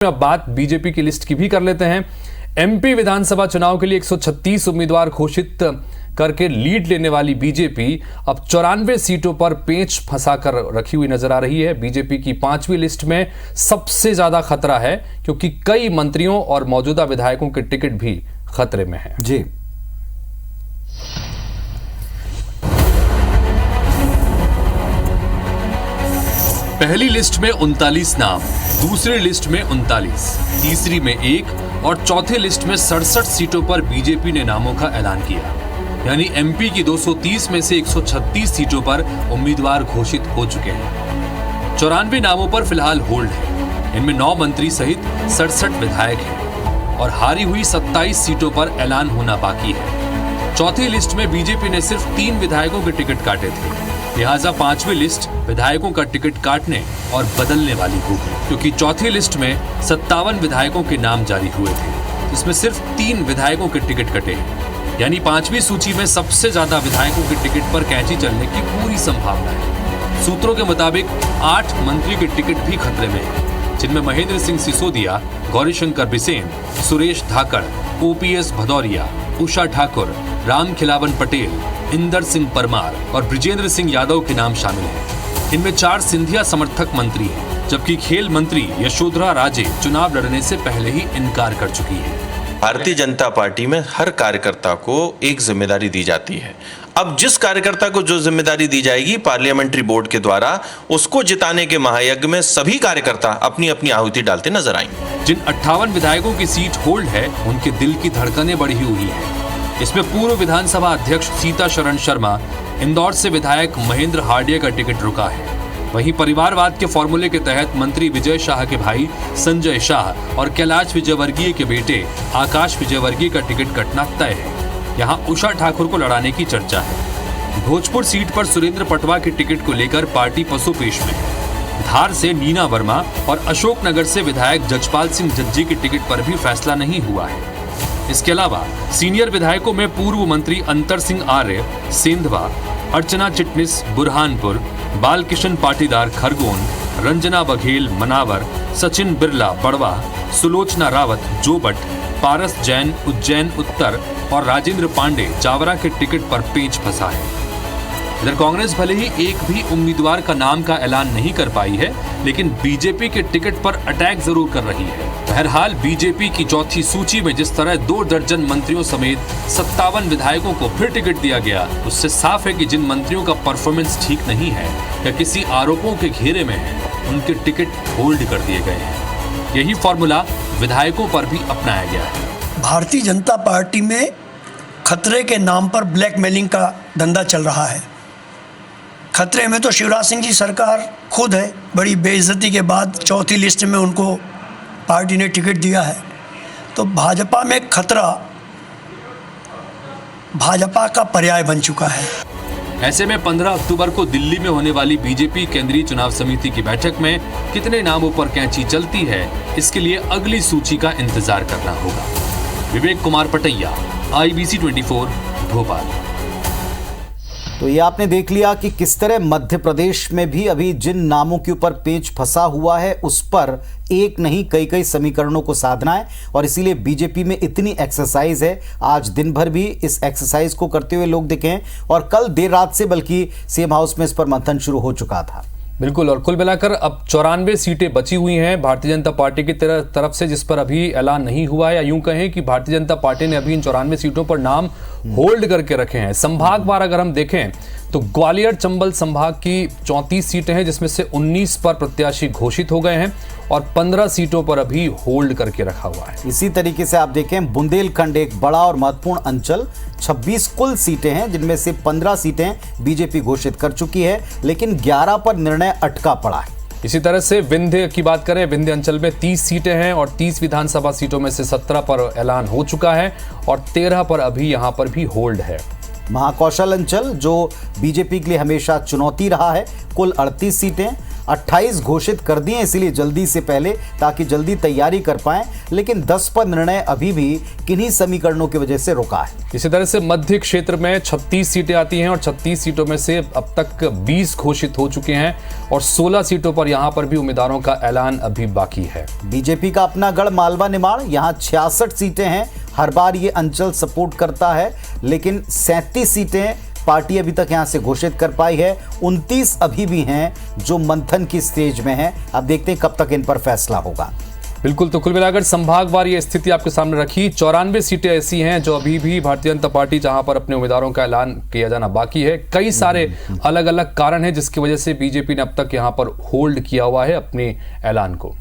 अब बात बीजेपी की लिस्ट की भी कर लेते हैं। एमपी विधानसभा चुनाव के लिए 136 उम्मीदवार घोषित करके लीड लेने वाली बीजेपी अब 94 सीटों पर पेंच फंसाकर रखी हुई नजर आ रही है। बीजेपी की 5वीं लिस्ट में सबसे ज्यादा खतरा है क्योंकि कई मंत्रियों और मौजूदा विधायकों के टिकट भी खतरे में हैं। जी, पहली लिस्ट में 39 नाम, दूसरी लिस्ट में 39, तीसरी में 1 और चौथे लिस्ट में 67 सीटों पर बीजेपी ने नामों का ऐलान किया। यानी एमपी की 230 में से 136 सीटों पर उम्मीदवार घोषित हो चुके हैं। 94 नामों पर फिलहाल होल्ड है। इनमें 9 मंत्री सहित 67 विधायक हैं और हारी हुई 27 सीटों पर ऐलान होना बाकी है। चौथी लिस्ट में बीजेपी ने सिर्फ 3 विधायकों के टिकट काटे थे, लिहाजा 5वीं लिस्ट विधायकों का टिकट काटने और बदलने वाली होगी, क्योंकि चौथी लिस्ट में 57 विधायकों के नाम जारी हुए थे, जिसमें सिर्फ 3 विधायकों के टिकट कटे हैं। यानी 5वीं सूची में सबसे ज्यादा विधायकों के टिकट पर कैंची चलने की पूरी संभावना है। सूत्रों के मुताबिक 8 मंत्री के टिकट भी खतरे में हैं, जिनमें महेंद्र सिंह सिसोदिया, गौरीशंकर बिसेन, सुरेश धाकड़, ओपीएस भदौरिया, उषा ठाकुर, राम खिलावन पटेल, इंदर सिंह परमार और ब्रिजेंद्र सिंह यादव के नाम शामिल हैं। इनमें 4 सिंधिया समर्थक मंत्री हैं, जबकि खेल मंत्री यशोधरा राजे चुनाव लड़ने से पहले ही इनकार कर चुकी है। भारतीय जनता पार्टी में हर कार्यकर्ता को एक जिम्मेदारी दी जाती है। अब जिस कार्यकर्ता को जो जिम्मेदारी दी जाएगी पार्लियामेंट्री बोर्ड के द्वारा, उसको जिताने के महायज्ञ में सभी कार्यकर्ता अपनी अपनी आहुति डालते नजर आएंगे। जिन 58 विधायकों की सीट होल्ड है, उनके दिल की धड़कनें बढ़ी हुई हैं। इसमें पूर्व विधानसभा अध्यक्ष सीता शरण शर्मा, इंदौर से विधायक महेंद्र हार्डिया का टिकट रुका है। वहीं परिवारवाद के फॉर्मूले के तहत मंत्री विजय शाह के भाई संजय शाह और कैलाश विजयवर्गीय के बेटे आकाश विजयवर्गीय का टिकट कटना तय है। यहाँ उषा ठाकुर को लड़ाने की चर्चा है। भोजपुर सीट पर सुरेंद्र पटवा के टिकट को लेकर पार्टी पसोपेश में है। धार से नीना वर्मा और अशोकनगर से विधायक जजपाल सिंह जज्जी के टिकट पर भी फैसला नहीं हुआ है। इसके अलावा सीनियर विधायकों में पूर्व मंत्री अंतर सिंह आर्य सेंधवा, अर्चना चिटनिस बुरहानपुर, बालकिशन पाटीदार खरगोन, रंजना बघेल मनावर, सचिन बिरला बड़वा, सुलोचना रावत जोबट, पारस जैन उज्जैन उत्तर और राजेंद्र पांडे जावरा के टिकट पर पेंच फंसा है। इधर कांग्रेस भले ही एक भी उम्मीदवार का नाम का ऐलान नहीं कर पाई है, लेकिन बीजेपी के टिकट पर अटैक जरूर कर रही है। बहरहाल बीजेपी की चौथी सूची में जिस तरह 2 दर्जन मंत्रियों समेत 57 विधायकों को फिर टिकट दिया गया, उससे साफ है कि जिन मंत्रियों का परफॉर्मेंस ठीक नहीं है या किसी आरोपों के घेरे में है, उनके टिकट होल्ड कर दिए गए हैं। यही फॉर्मूला विधायकों पर भी अपनाया गया है। भारतीय जनता पार्टी में खतरे के नाम पर ब्लैकमेलिंग का धंधा चल रहा है। खतरे में तो शिवराज सिंह जी सरकार खुद है। बड़ी बेइज्जती के बाद चौथी लिस्ट में उनको पार्टी ने टिकट दिया है। तो भाजपा में खतरा भाजपा का पर्याय बन चुका है। ऐसे में 15 अक्टूबर को दिल्ली में होने वाली बीजेपी केंद्रीय चुनाव समिति की बैठक में कितने नामों पर कैंची चलती है, इसके लिए अगली सूची का इंतजार करना होगा। विवेक कुमार पटैया, IBC 24, भोपाल। तो ये आपने देख लिया कि किस तरह मध्य प्रदेश में भी अभी जिन नामों के ऊपर पेंच फंसा हुआ है, उस पर एक नहीं कई समीकरणों को साधना है और इसीलिए बीजेपी में इतनी एक्सरसाइज है। आज दिन भर भी इस एक्सरसाइज को करते हुए लोग दिखे हैं और कल देर रात से बल्कि सीएम हाउस में इस पर मंथन शुरू हो चुका था। बिल्कुल, और कुल मिलाकर अब 94 सीटें बची हुई हैं भारतीय जनता पार्टी की तरफ से, जिस पर अभी ऐलान नहीं हुआ है, या यूं कहें कि भारतीय जनता पार्टी ने अभी इन 94 सीटों पर नाम होल्ड करके रखे हैं। संभागवार अगर हम देखें तो ग्वालियर चंबल संभाग की 34 सीटें हैं, जिसमें से 19 पर प्रत्याशी घोषित हो गए हैं और 15 सीटों पर अभी होल्ड करके रखा हुआ है। इसी तरीके से आप देखें बुंदेलखंड एक बड़ा और महत्वपूर्ण अंचल, 26 कुल सीटें हैं, जिनमें से 15 सीटें बीजेपी घोषित कर चुकी है, लेकिन 11 पर निर्णय अटका पड़ा है। इसी तरह से विंध्य की बात करें, विंध्य अंचल में 30 सीटें हैं और 30 विधानसभा सीटों में से 17 पर ऐलान हो चुका है और 13 पर अभी यहां पर भी होल्ड है। महाकौशल अंचल जो बीजेपी के लिए हमेशा चुनौती रहा है, कुल 38 सीटें। 28 घोषित कर दिए, इसीलिए जल्दी से पहले, ताकि जल्दी तैयारी कर पाएं, लेकिन 10 पर निर्णय अभी भी किन्हीं समीकरणों की वजह से रुका है। इसी तरह से मध्य क्षेत्र में 36 सीटें आती हैं और 36 सीटों में से अब तक 20 घोषित हो चुके हैं और 16 सीटों पर यहां पर भी उम्मीदवारों का ऐलान अभी बाकी है। बीजेपी का अपना गढ़ मालवा निमाड़, यहां 66 सीटें हैं। हर बार ये अंचल सपोर्ट करता है, लेकिन 37 सीटें पार्टी अभी तक यहां से घोषित कर पाई है। 29 अभी भी हैं जो मंथन की स्टेज में हैं। अब देखते हैं कब तक इन पर फैसला होगा। बिल्कुल, तो कुल मिलाकर संभागवार ये स्थिति आपके सामने रखी। 94 सीटें ऐसी हैं जो अभी भी भारतीय जनता पार्टी जहां पर अपने उम्मीदवारों का ऐलान किया जाना बाकी है। कई सारे अलग अलग कारण हैं जिसकी वजह से बीजेपी ने अब तक यहां पर होल्ड किया हुआ है अपने ऐलान को।